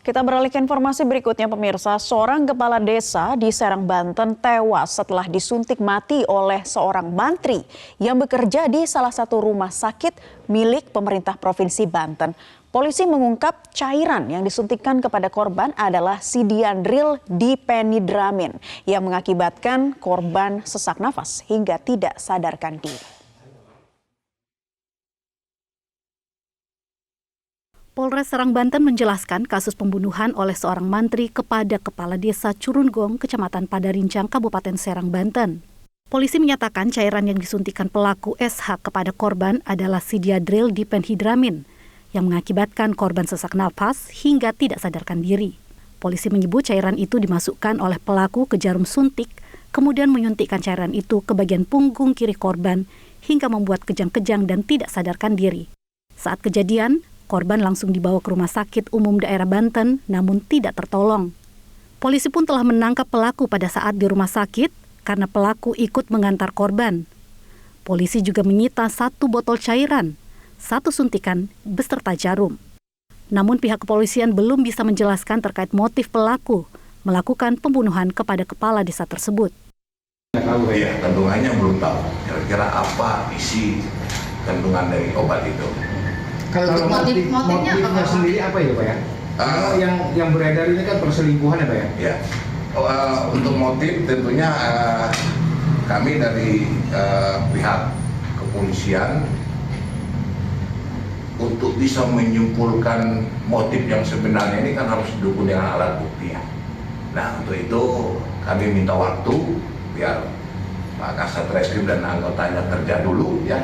Kita beralih ke informasi berikutnya pemirsa. Seorang kepala desa di Serang, Banten tewas setelah disuntik mati oleh seorang mantri yang bekerja di salah satu rumah sakit milik pemerintah Provinsi Banten. Polisi mengungkap cairan yang disuntikkan kepada korban adalah sidiandril dipenidramin yang mengakibatkan korban sesak nafas hingga tidak sadarkan diri. Polres Serang, Banten menjelaskan kasus pembunuhan oleh seorang mantri kepada Kepala Desa Curunggong, Kecamatan Padarincang, Kabupaten Serang, Banten. Polisi menyatakan cairan yang disuntikan pelaku SH kepada korban adalah sidiandril dipenidramin yang mengakibatkan korban sesak nafas hingga tidak sadarkan diri. Polisi menyebut cairan itu dimasukkan oleh pelaku ke jarum suntik, kemudian menyuntikkan cairan itu ke bagian punggung kiri korban hingga membuat kejang-kejang dan tidak sadarkan diri. Saat kejadian, korban langsung dibawa ke Rumah Sakit Umum Daerah Banten namun tidak tertolong. Polisi pun telah menangkap pelaku pada saat di rumah sakit karena pelaku ikut mengantar korban. Polisi juga menyita 1 botol cairan, 1 suntikan beserta jarum. Namun pihak kepolisian belum bisa menjelaskan terkait motif pelaku melakukan pembunuhan kepada kepala desa tersebut. Iya, kandungannya belum tahu. Kira-kira apa isi kandungan dari obat itu. Kalau motifnya sendiri apa ya Pak ya? Yang beredar ini kan perselingkuhan ya Pak ya? Ya, untuk motif tentunya kami dari pihak kepolisian untuk bisa menyimpulkan motif yang sebenarnya ini kan harus didukung dengan alat bukti ya. Nah untuk itu kami minta waktu biar Pak Kasat Reskrim dan anggotanya kerja dulu ya.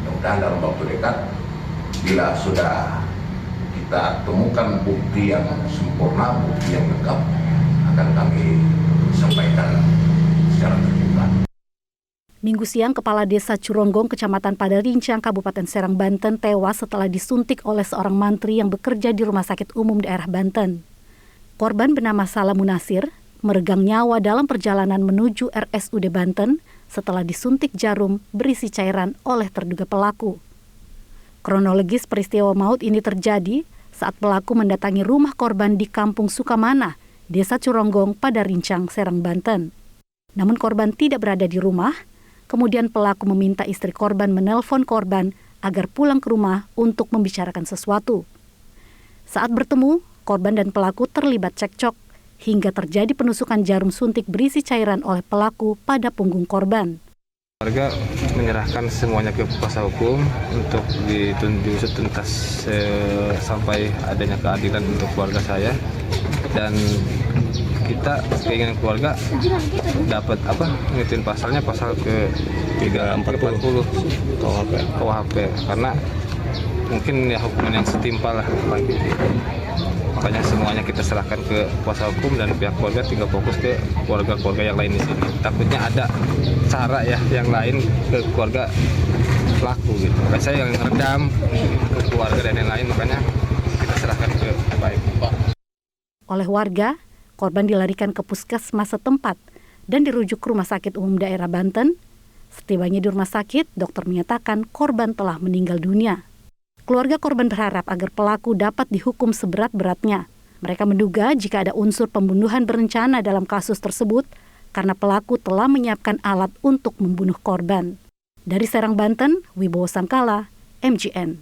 Mudah-mudahan dalam waktu dekat bila sudah kita temukan bukti yang sempurna, bukti yang lengkap, akan kami sampaikan secara terbuka. Minggu siang, Kepala Desa Curunggong, Kecamatan Padarincang, Kabupaten Serang, Banten tewas setelah disuntik oleh seorang mantri yang bekerja di Rumah Sakit Umum Daerah Banten. Korban bernama Salam Munasir meregang nyawa dalam perjalanan menuju RSUD Banten setelah disuntik jarum berisi cairan oleh terduga pelaku. Kronologis peristiwa maut ini terjadi saat pelaku mendatangi rumah korban di Kampung Sukamana, Desa Curunggong, Padarincang, Serang, Banten. Namun korban tidak berada di rumah, kemudian pelaku meminta istri korban menelpon korban agar pulang ke rumah untuk membicarakan sesuatu. Saat bertemu, korban dan pelaku terlibat cekcok hingga terjadi penusukan jarum suntik berisi cairan oleh pelaku pada punggung korban. Warga menyerahkan semuanya ke kuasa hukum untuk diusut tuntas sampai adanya keadilan untuk keluarga saya, dan kita keinginan keluarga dapat ngikutin pasalnya, pasal ke 340 KUHP karena mungkin ya hukuman yang setimpal lah bagi. Makanya semuanya kita serahkan ke kuasa hukum dan pihak keluarga tinggal fokus ke keluarga-keluarga yang lain di sini. Takutnya ada cara ya yang lain ke keluarga pelaku gitu. Makanya saya yang meredam ke keluarga dan yang lain, makanya kita serahkan ke baik. Oleh warga, korban dilarikan ke puskesmas setempat dan dirujuk ke Rumah Sakit Umum Daerah Banten. Setibanya di rumah sakit, dokter menyatakan korban telah meninggal dunia. Keluarga korban berharap agar pelaku dapat dihukum seberat-beratnya. Mereka menduga jika ada unsur pembunuhan berencana dalam kasus tersebut karena pelaku telah menyiapkan alat untuk membunuh korban. Dari Serang, Banten, Wibowo Sangkala, MGN.